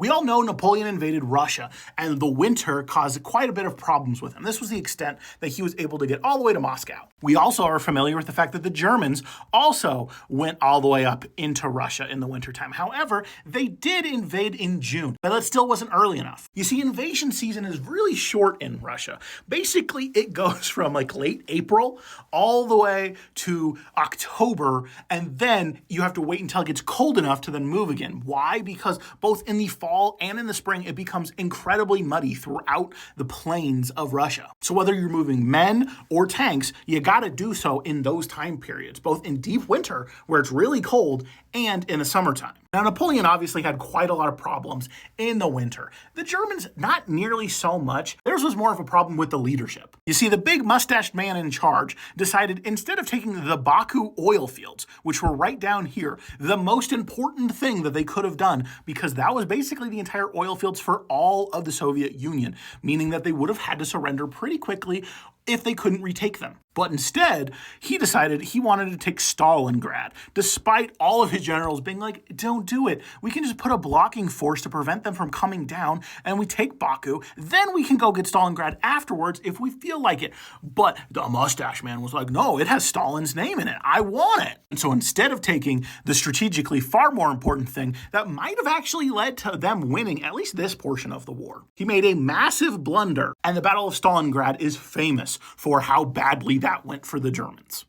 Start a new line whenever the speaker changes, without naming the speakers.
We all know Napoleon invaded Russia, and the winter caused quite a bit of problems with him. This was the extent that he was able to get all the way to Moscow. We also are familiar with the fact that the Germans also went all the way up into Russia in the wintertime. However, they did invade in June, but that still wasn't early enough. You see, invasion season is really short in Russia. Basically, it goes from like late April all the way to October, and then you have to wait until it gets cold enough to then move again. Why? Because both in the fall and in the spring, it becomes incredibly muddy throughout the plains of Russia. So whether you're moving men or tanks, you got to do so in those time periods, both in deep winter, where it's really cold, and in the summertime. Now, Napoleon obviously had quite a lot of problems in the winter. The Germans, not nearly so much. Theirs was more of a problem with the leadership. You see, the big mustached man in charge decided instead of taking the Baku oil fields, which were right down here, the most important thing that they could have done, because that was basically the entire oil fields for all of the Soviet Union, meaning that they would have had to surrender pretty quickly if they couldn't retake them. But instead, he decided he wanted to take Stalingrad, despite all of his generals being like, don't do it. We can just put a blocking force to prevent them from coming down, and we take Baku. Then we can go get Stalingrad afterwards if we feel like it. But the mustache man was like, no, it has Stalin's name in it. I want it. And so instead of taking the strategically far more important thing that might have actually led to them winning at least this portion of the war, he made a massive blunder. And the Battle of Stalingrad is famous for how badly that went for the Germans.